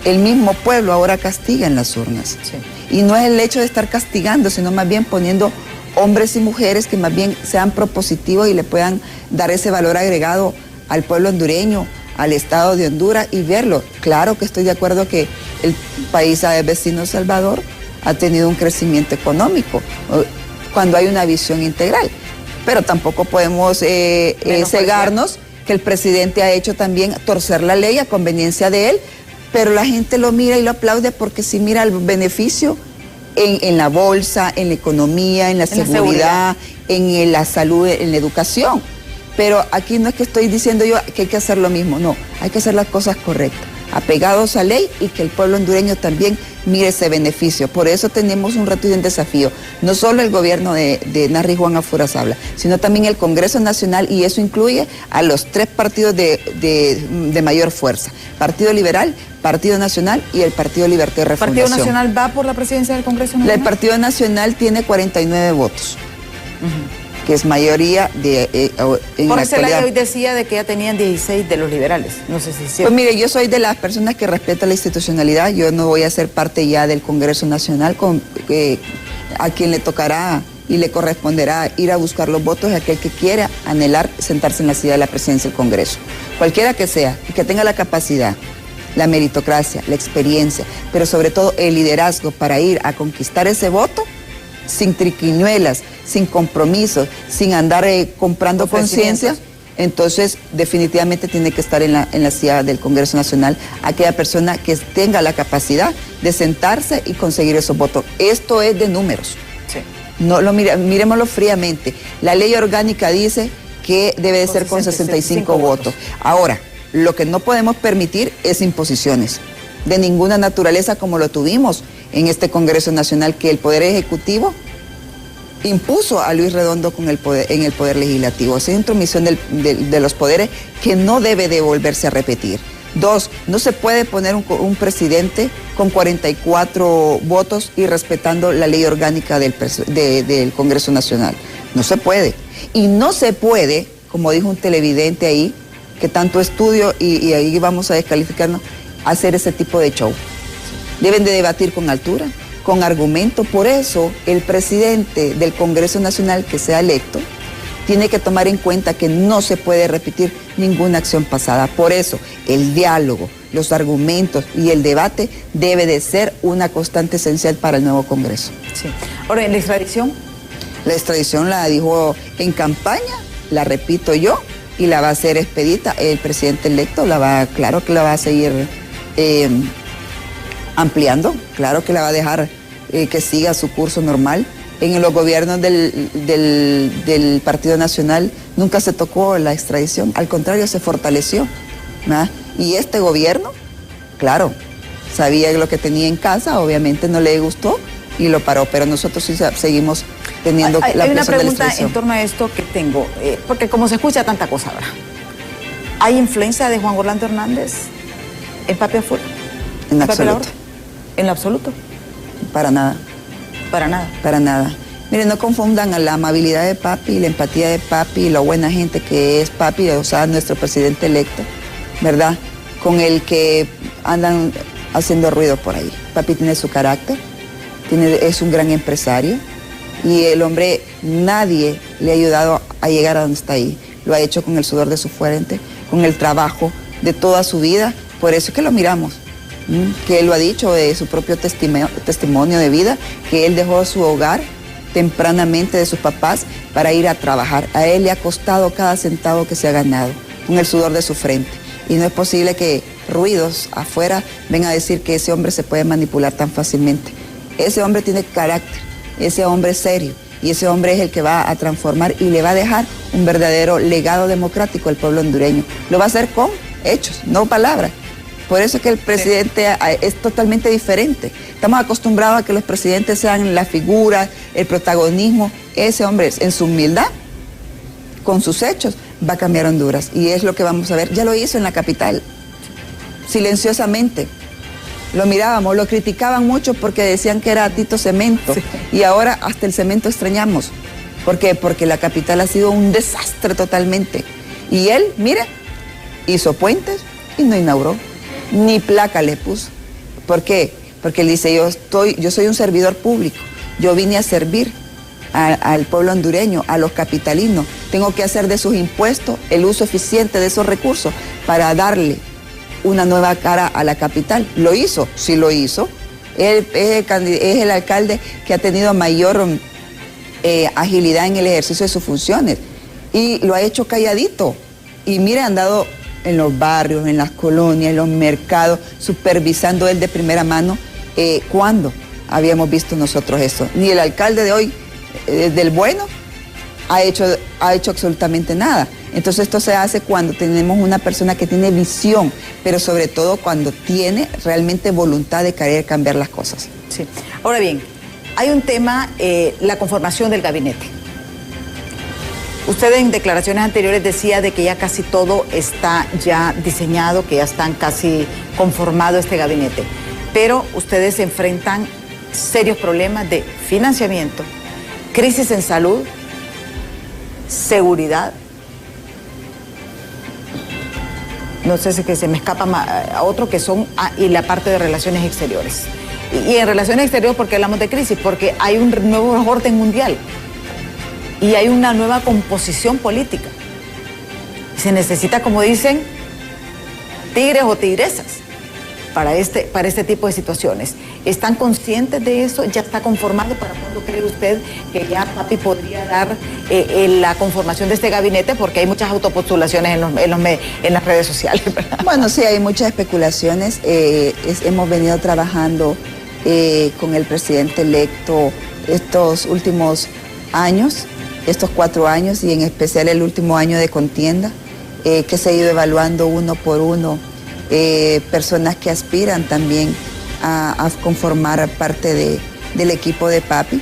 el mismo pueblo ahora castiga en las urnas. Sí. Y no es el hecho de estar castigando, sino más bien poniendo hombres y mujeres que más bien sean propositivos y le puedan dar ese valor agregado al pueblo hondureño, al Estado de Honduras y verlo. Claro que estoy de acuerdo que el país vecino Salvador ha tenido un crecimiento económico cuando hay una visión integral, pero tampoco podemos cegarnos que el presidente ha hecho también torcer la ley a conveniencia de él, pero la gente lo mira y lo aplaude porque sí mira el beneficio en la bolsa, en la economía, en la seguridad, en la salud, en la educación. Pero aquí no es que estoy diciendo yo que hay que hacer lo mismo, no, hay que hacer las cosas correctas, apegados a ley y que el pueblo hondureño también mire ese beneficio. Por eso tenemos un reto y un desafío, no solo el gobierno de Narri Juan Afura Sabla, sino también el Congreso Nacional, y eso incluye a los 3 partidos de mayor fuerza: Partido Liberal, Partido Nacional y el Partido Libertad y Refundación. ¿El Partido Nacional va por la presidencia del Congreso Nacional? El Partido Nacional tiene 49 votos. Que es mayoría en Jorge la actualidad. Hoy decía de que ya tenían 16 de los liberales, no sé si es cierto. Pues mire, yo soy de las personas que respeta la institucionalidad, yo no voy a ser parte ya del Congreso Nacional, a quien le tocará y le corresponderá ir a buscar los votos de aquel que quiera anhelar sentarse en la silla de la presidencia del Congreso. Cualquiera que sea, y que tenga la capacidad, la meritocracia, la experiencia, pero sobre todo el liderazgo para ir a conquistar ese voto, sin triquiñuelas, sin compromisos, sin andar comprando conciencia, entonces definitivamente tiene que estar en la silla del Congreso Nacional aquella persona que tenga la capacidad de sentarse y conseguir esos votos. Esto es de números. Sí. No miremoslo fríamente. La ley orgánica dice que debe de ser con 65 votos. Ahora, lo que no podemos permitir es imposiciones de ninguna naturaleza, como lo tuvimos en este Congreso Nacional, que el Poder Ejecutivo impuso a Luis Redondo en el Poder Legislativo. Esa intromisión de los poderes que no debe de volverse a repetir. 2, no se puede poner un presidente con 44 votos y respetando la ley orgánica del Congreso Nacional. No se puede. Y no se puede, como dijo un televidente ahí, que tanto estudio y ahí vamos a descalificarnos, hacer ese tipo de show. Deben de debatir con altura, con argumento. Por eso el presidente del Congreso Nacional que sea electo tiene que tomar en cuenta que no se puede repetir ninguna acción pasada. Por eso el diálogo, los argumentos y el debate debe de ser una constante esencial para el nuevo Congreso. Sí. Ahora, ¿en la extradición? La extradición la dijo en campaña, la repito yo, y la va a hacer expedita. El presidente electo claro que la va a seguir ampliando, claro que la va a dejar que siga su curso normal. En los gobiernos del Partido Nacional nunca se tocó la extradición, al contrario, se fortaleció, ¿verdad? Y este gobierno, claro, sabía lo que tenía en casa, obviamente no le gustó y lo paró, pero nosotros sí seguimos teniendo la presión de la extradición. Hay una pregunta en torno a esto que tengo, porque como se escucha tanta cosa ahora, ¿hay influencia de Juan Orlando Hernández en Papi Afura? En absoluto. ¿En lo absoluto? Para nada. Para nada. Para nada. Miren, no confundan a la amabilidad de Papi, la empatía de Papi, la buena gente que es Papi, o sea, nuestro presidente electo, ¿verdad? Con el que andan haciendo ruido por ahí. Papi tiene su carácter, es un gran empresario y el hombre, nadie le ha ayudado a llegar a donde está ahí. Lo ha hecho con el sudor de su frente, con el trabajo de toda su vida, por eso es que lo miramos. Que él lo ha dicho de su propio testimonio de vida, que él dejó su hogar tempranamente de sus papás para ir a trabajar. A él le ha costado cada centavo que se ha ganado, con el sudor de su frente. Y no es posible que ruidos afuera vengan a decir que ese hombre se puede manipular tan fácilmente. Ese hombre tiene carácter, ese hombre es serio, y ese hombre es el que va a transformar y le va a dejar un verdadero legado democrático al pueblo hondureño. Lo va a hacer con hechos, no palabras. Por eso es que el presidente es totalmente diferente. Estamos acostumbrados a que los presidentes sean la figura, el protagonismo. Ese hombre, en su humildad, con sus hechos, va a cambiar Honduras. Y es lo que vamos a ver. Ya lo hizo en la capital, silenciosamente. Lo mirábamos, lo criticaban mucho porque decían que era Tito Cemento. Sí. Y ahora hasta el cemento extrañamos. ¿Por qué? Porque la capital ha sido un desastre totalmente. Y él, mire, hizo puentes y no inauguró. Ni placa le puso. ¿Por qué? Porque él dice, yo soy un servidor público. Yo vine a servir al pueblo hondureño, a los capitalinos. Tengo que hacer de sus impuestos el uso eficiente de esos recursos para darle una nueva cara a la capital. ¿Lo hizo? Sí lo hizo. Él es el alcalde que ha tenido mayor agilidad en el ejercicio de sus funciones. Y lo ha hecho calladito. Y mire, han dado en los barrios, en las colonias, en los mercados, supervisando él de primera mano. ¿Cuándo habíamos visto nosotros eso? Ni el alcalde de hoy, del bueno, ha hecho absolutamente nada. Entonces esto se hace cuando tenemos una persona que tiene visión, pero sobre todo cuando tiene realmente voluntad de querer cambiar las cosas. Sí. Ahora bien, hay un tema, la conformación del gabinete. Usted en declaraciones anteriores decía de que ya casi todo está ya diseñado, que ya están casi conformado este gabinete, pero ustedes se enfrentan serios problemas de financiamiento, crisis en salud, seguridad. No sé si que se me escapa a otro que son, y la parte de relaciones exteriores. Y en relaciones exteriores, ¿por qué hablamos de crisis? Porque hay un nuevo orden mundial y hay una nueva composición política. Se necesita, como dicen, tigres o tigresas para este tipo de situaciones. ¿Están conscientes de eso? ¿Ya está conformado? ¿Para cuándo cree usted que ya Papi podría dar la conformación de este gabinete? Porque hay muchas autopostulaciones en las redes sociales, ¿verdad? Bueno, sí, hay muchas especulaciones. Hemos venido trabajando con el presidente electo estos últimos años, estos 4 años, y en especial el último año de contienda, que se ha ido evaluando uno por uno. Personas que aspiran también a conformar parte del equipo de Papi,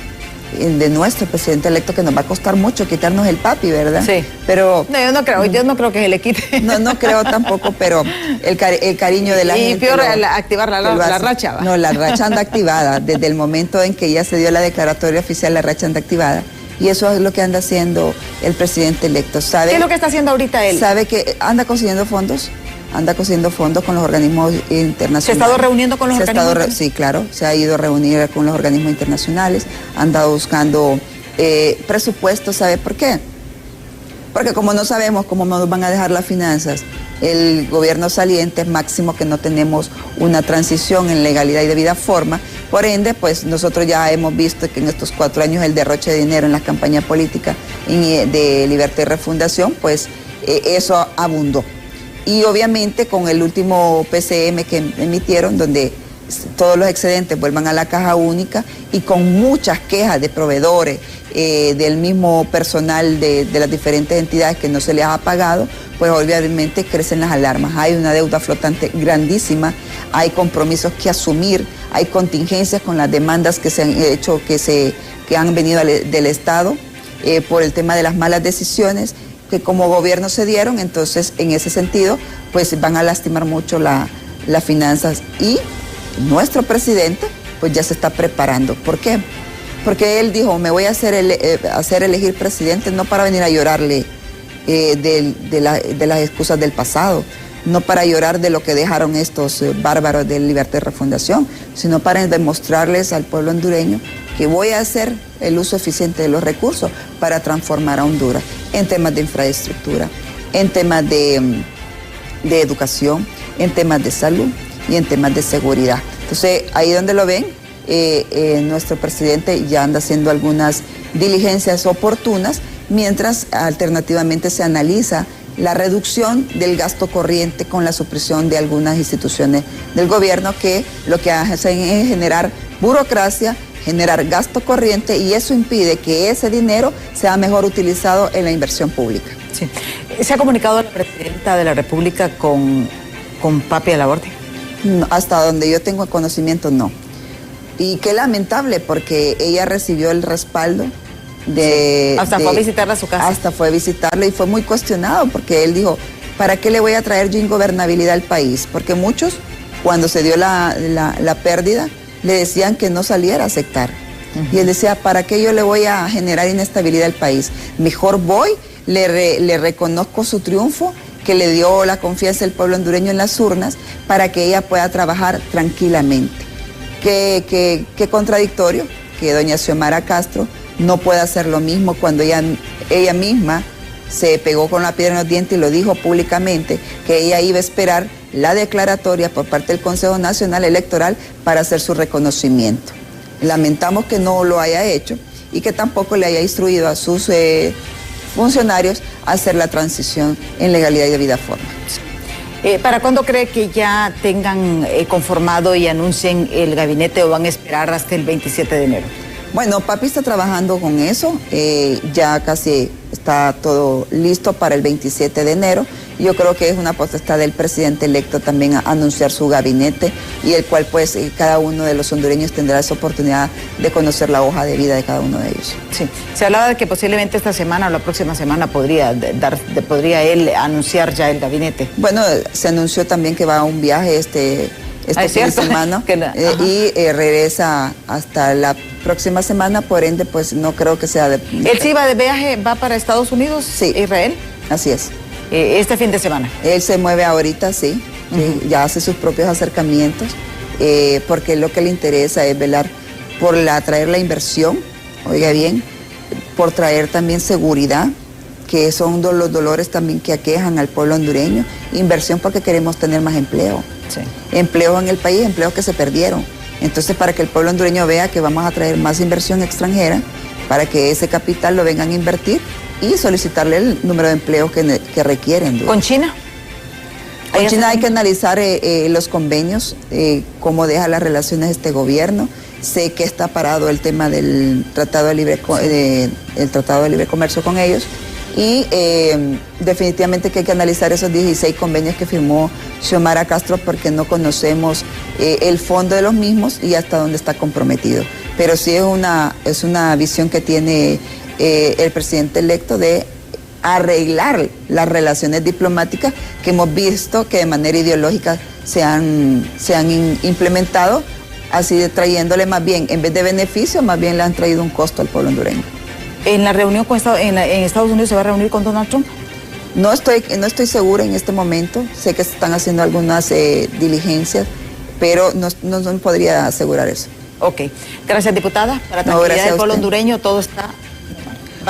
de nuestro presidente electo, que nos va a costar mucho quitarnos el Papi, ¿verdad? Sí. Pero no, yo no creo que se le quite. No creo tampoco, pero el cariño de la gente. Y peor activar la racha. No, la racha anda activada. Desde el momento en que ya se dio la declaratoria oficial, la racha anda activada. Y eso es lo que anda haciendo el presidente electo. ¿Sabe? ¿Qué es lo que está haciendo ahorita él? Sabe que anda consiguiendo fondos. Anda consiguiendo fondos con los organismos internacionales. ¿Se ha estado reuniendo con los organismos? Sí, claro, se ha ido a reunir con los organismos internacionales, ha andado buscando presupuestos. ¿Sabe por qué? Porque como no sabemos cómo nos van a dejar las finanzas, el gobierno saliente, máximo que no tenemos una transición en legalidad y debida forma, por ende, pues nosotros ya hemos visto que en estos 4 años el derroche de dinero en las campañas políticas de Libertad y Refundación, pues eso abundó. Y obviamente con el último PCM que emitieron, donde todos los excedentes vuelvan a la caja única, y con muchas quejas de proveedores, del mismo personal de las diferentes entidades que no se les ha pagado, pues obviamente crecen las alarmas. Hay una deuda flotante grandísima, hay compromisos que asumir, hay contingencias con las demandas que se han hecho, que han venido del Estado por el tema de las malas decisiones que como gobierno se dieron. Entonces, en ese sentido, pues van a lastimar mucho las finanzas. Y nuestro presidente, pues ya se está preparando. ¿Por qué? Porque él dijo, me voy a hacer elegir presidente no para venir a llorarle de las excusas del pasado, no para llorar de lo que dejaron estos bárbaros de Libertad y Refundación, sino para demostrarles al pueblo hondureño que voy a hacer el uso eficiente de los recursos para transformar a Honduras en temas de infraestructura, en temas de educación, en temas de salud y en temas de seguridad. Entonces, ahí donde lo ven, nuestro presidente ya anda haciendo algunas diligencias oportunas, mientras alternativamente se analiza la reducción del gasto corriente con la supresión de algunas instituciones del gobierno que lo que hacen es generar burocracia, generar gasto corriente, y eso impide que ese dinero sea mejor utilizado en la inversión pública. Sí. ¿Se ha comunicado la presidenta de la República con Papi de la Orden? No, hasta donde yo tengo conocimiento, no. Y qué lamentable, porque ella recibió el respaldo de... Hasta fue a visitarla a su casa. Hasta fue a visitarla y fue muy cuestionado, porque él dijo, ¿para qué le voy a traer yo ingobernabilidad al país? Porque muchos, cuando se dio la pérdida, le decían que no saliera a aceptar. Y él decía, ¿para qué yo le voy a generar inestabilidad al país? Mejor voy, le reconozco su triunfo, que le dio la confianza del pueblo hondureño en las urnas, para que ella pueda trabajar tranquilamente. Qué contradictorio que doña Xiomara Castro no pueda hacer lo mismo cuando ella misma se pegó con la piedra en los dientes y lo dijo públicamente, que ella iba a esperar la declaratoria por parte del Consejo Nacional Electoral para hacer su reconocimiento. Lamentamos que no lo haya hecho y que tampoco le haya instruido a sus funcionarios a hacer la transición en legalidad y debida forma. ¿Para cuándo cree que ya tengan conformado y anuncien el gabinete o van a esperar hasta el 27 de enero? Bueno, papi está trabajando con eso, ya casi está todo listo para el 27 de enero. Yo creo que es una potestad del presidente electo también a anunciar su gabinete, y el cual pues cada uno de los hondureños tendrá esa oportunidad de conocer la hoja de vida de cada uno de ellos. Sí, se hablaba de que posiblemente esta semana o la próxima semana podría él anunciar ya el gabinete. Bueno, se anunció también que va a un viaje este fin de semana y regresa hasta la próxima semana, por ende pues no creo que sea de... ¿Él sí va de viaje, va para Estados Unidos, sí, Israel? Así es. Este fin de semana. Él se mueve ahorita, sí, ya hace sus propios acercamientos, porque lo que le interesa es velar por atraer la inversión, oiga bien, por traer también seguridad, que son los dolores también que aquejan al pueblo hondureño. Inversión porque queremos tener más empleo. Sí. Empleo en el país, empleos que se perdieron. Entonces, para que el pueblo hondureño vea que vamos a traer más inversión extranjera, para que ese capital lo vengan a invertir y solicitarle el número de empleos que requieren. ¿Con China? Con China hay que analizar los convenios, cómo deja las relaciones este gobierno. Sé que está parado el tema del Tratado de Libre Comercio con ellos. Y definitivamente que hay que analizar esos 16 convenios que firmó Xiomara Castro, porque no conocemos el fondo de los mismos y hasta dónde está comprometido. Pero sí es una visión que tiene el presidente electo de arreglar las relaciones diplomáticas que hemos visto que de manera ideológica se han implementado, así trayéndole más bien, en vez de beneficio, más bien le han traído un costo al pueblo hondureño. ¿En la reunión en Estados Unidos se va a reunir con Donald Trump? No estoy segura en este momento. Sé que se están haciendo algunas diligencias, pero no podría asegurar eso. Ok. Gracias, diputada. Para la tranquilidad del pueblo hondureño, todo está...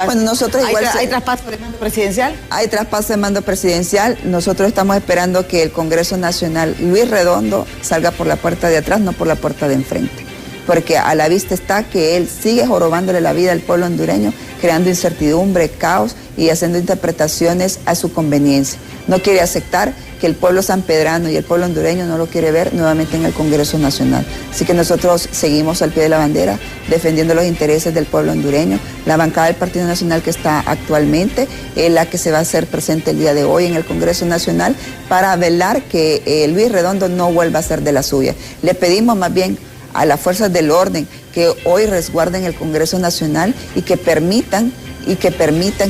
Bueno, nosotros igual... ¿Hay traspaso de mando presidencial? Hay traspaso de mando presidencial. Nosotros estamos esperando que el Congreso Nacional, Luis Redondo, salga por la puerta de atrás, no por la puerta de enfrente. Porque a la vista está que él sigue jorobándole la vida al pueblo hondureño, creando incertidumbre, caos y haciendo interpretaciones a su conveniencia. No quiere aceptar que el pueblo sanpedrano y el pueblo hondureño no lo quiere ver nuevamente en el Congreso Nacional. Así que nosotros seguimos al pie de la bandera, defendiendo los intereses del pueblo hondureño. La bancada del Partido Nacional que está actualmente es la que se va a hacer presente el día de hoy en el Congreso Nacional para velar que Luis Redondo no vuelva a ser de la suya. Le pedimos más bien a las fuerzas del orden que hoy resguarden el Congreso Nacional y que permitan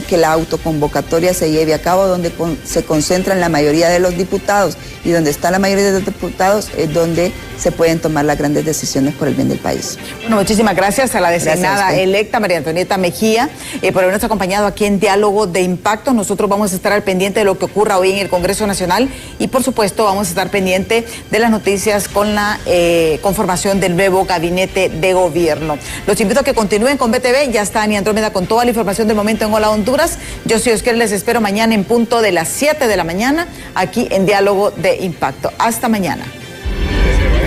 que la autoconvocatoria se lleve a cabo, donde se concentran la mayoría de los diputados, y donde está la mayoría de los diputados es donde se pueden tomar las grandes decisiones por el bien del país. Bueno, muchísimas gracias a la designada electa María Antonieta Mejía por habernos acompañado aquí en Diálogo de Impacto. Nosotros vamos a estar al pendiente de lo que ocurra hoy en el Congreso Nacional y por supuesto vamos a estar pendiente de las noticias con la conformación del nuevo gabinete de gobierno. Los invito a que continúen con BTV. Ya está Ani Andrómeda con toda la información del momento en Hola Honduras. Yo soy Oscar, les espero mañana en punto de las 7 de la mañana aquí en Diálogo de Impacto. Hasta mañana.